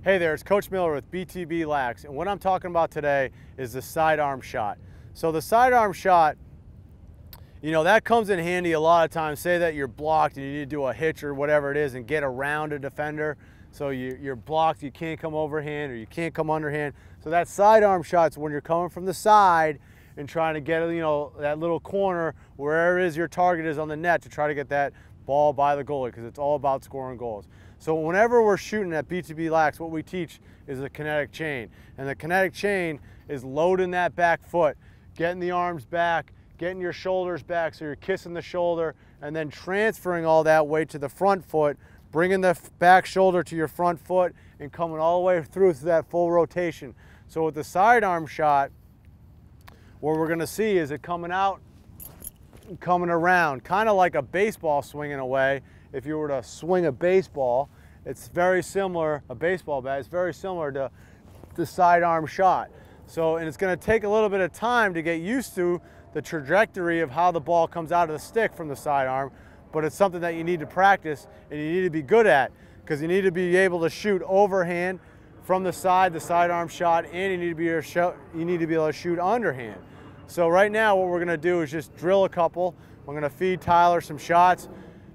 Hey there, it's Coach Miller with BTB Lax, and what I'm talking about today is the sidearm shot. So the sidearm shot, you know, that comes in handy a lot of times. Say that you're blocked and you need to do a hitch or whatever it is and get around a defender. So you're blocked, you can't come overhand or you can't come underhand. So that sidearm shot's when you're coming from the side and trying to get, you know, that little corner wherever it is your target is on the net to try to get that ball by the goalie, because it's all about scoring goals. So whenever we're shooting at BTB Lax, what we teach is a kinetic chain. And the kinetic chain is loading that back foot, getting the arms back, getting your shoulders back so you're kissing the shoulder, and then transferring all that weight to the front foot, bringing the back shoulder to your front foot and coming all the way through to that full rotation. So with the sidearm shot, what we're gonna see is it coming out and coming around, kind of like a baseball swing in a way. If you were to swing a baseball, it's very similar, a baseball bat, it's very similar to the sidearm shot. So, and it's gonna take a little bit of time to get used to the trajectory of how the ball comes out of the stick from the sidearm, but it's something that you need to practice and you need to be good at, because you need to be able to shoot overhand from the sidearm shot, and you need to be able to shoot underhand. So right now what we're gonna do is just drill a couple. I'm gonna feed Tyler some shots.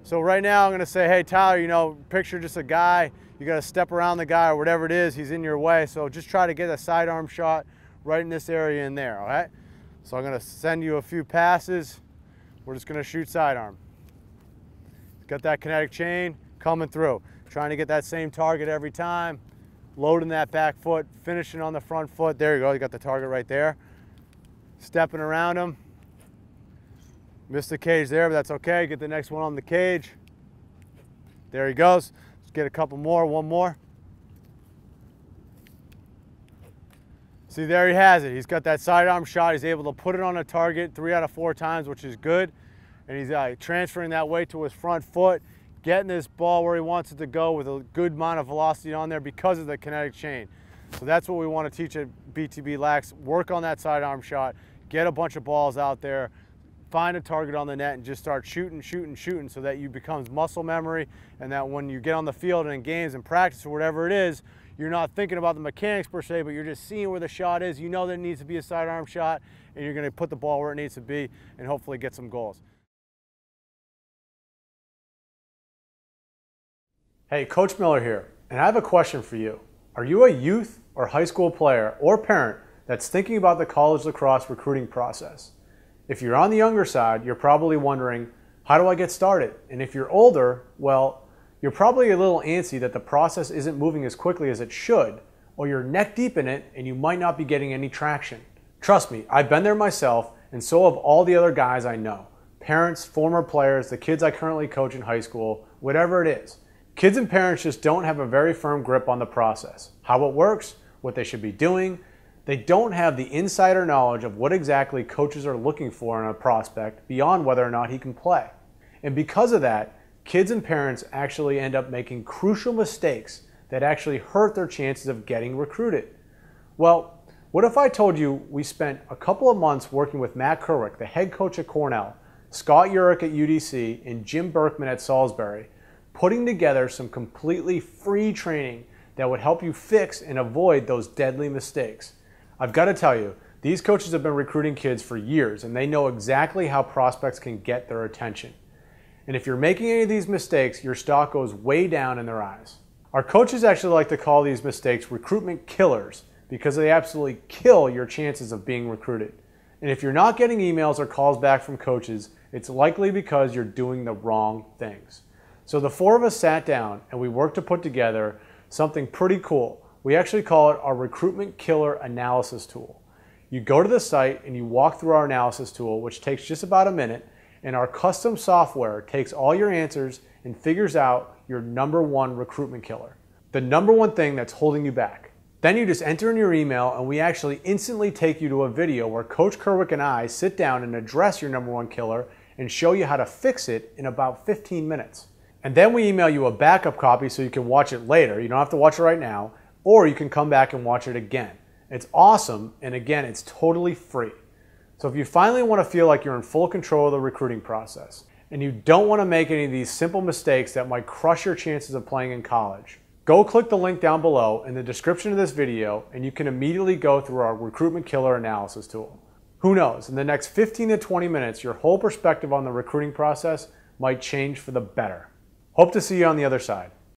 So right now I'm gonna say, hey Tyler, you know, picture just a guy, you gotta step around the guy or whatever it is, he's in your way. So just try to get a sidearm shot right in this area in there, all right? So I'm gonna send you a few passes. We're just gonna shoot sidearm. Got that kinetic chain coming through. Trying to get that same target every time. Loading that back foot, finishing on the front foot. There you go, you got the target right there. Stepping around him. Missed the cage there, but that's okay. Get the next one on the cage. There he goes. Let's get a couple more, one more. See, there he has it. He's got that sidearm shot. He's able to put it on a target 3 out of 4 times, which is good. And he's transferring that weight to his front foot, getting this ball where he wants it to go with a good amount of velocity on there because of the kinetic chain. So that's what we want to teach at BTB Lax. Work on that sidearm shot, get a bunch of balls out there, find a target on the net and just start shooting so that you becomes muscle memory, and that when you get on the field and in games and practice or whatever it is, you're not thinking about the mechanics per se, but you're just seeing where the shot is. You know that it needs to be a sidearm shot, and you're going to put the ball where it needs to be and hopefully get some goals. Hey, Coach Miller here, and I have a question for you. Are you a youth or high school player or parent that's thinking about the college lacrosse recruiting process? If you're on the younger side, you're probably wondering, how do I get started? And if you're older, well, you're probably a little antsy that the process isn't moving as quickly as it should, or you're neck deep in it and you might not be getting any traction. Trust me, I've been there myself, and so have all the other guys I know. Parents, former players, the kids I currently coach in high school, whatever it is. Kids and parents just don't have a very firm grip on the process, how it works, what they should be doing. They don't have the insider knowledge of what exactly coaches are looking for in a prospect beyond whether or not he can play. And because of that, kids and parents actually end up making crucial mistakes that actually hurt their chances of getting recruited. Well, what if I told you we spent a couple of months working with Matt Kerwick, the head coach at Cornell, Scott Urich at UDC, and Jim Berkman at Salisbury, putting together some completely free training that would help you fix and avoid those deadly mistakes. I've got to tell you, these coaches have been recruiting kids for years, and they know exactly how prospects can get their attention. And if you're making any of these mistakes, your stock goes way down in their eyes. Our coaches actually like to call these mistakes recruitment killers, because they absolutely kill your chances of being recruited. And if you're not getting emails or calls back from coaches, it's likely because you're doing the wrong things. So the 4 of us sat down and we worked to put together something pretty cool. We actually call it our recruitment killer analysis tool. You go to the site and you walk through our analysis tool, which takes just about a minute, and our custom software takes all your answers and figures out your #1 recruitment killer, the #1 thing that's holding you back. Then you just enter in your email and we actually instantly take you to a video where Coach Kerwick and I sit down and address your #1 killer and show you how to fix it in about 15 minutes. And then we email you a backup copy so you can watch it later. You don't have to watch it right now, or you can come back and watch it again. It's awesome, and again, it's totally free. So if you finally want to feel like you're in full control of the recruiting process, and you don't want to make any of these simple mistakes that might crush your chances of playing in college, Go click the link down below in the description of this video and you can immediately go through our recruitment killer analysis tool. Who knows, in the next 15 to 20 minutes, your whole perspective on the recruiting process might change for the better. Hope to see you on the other side.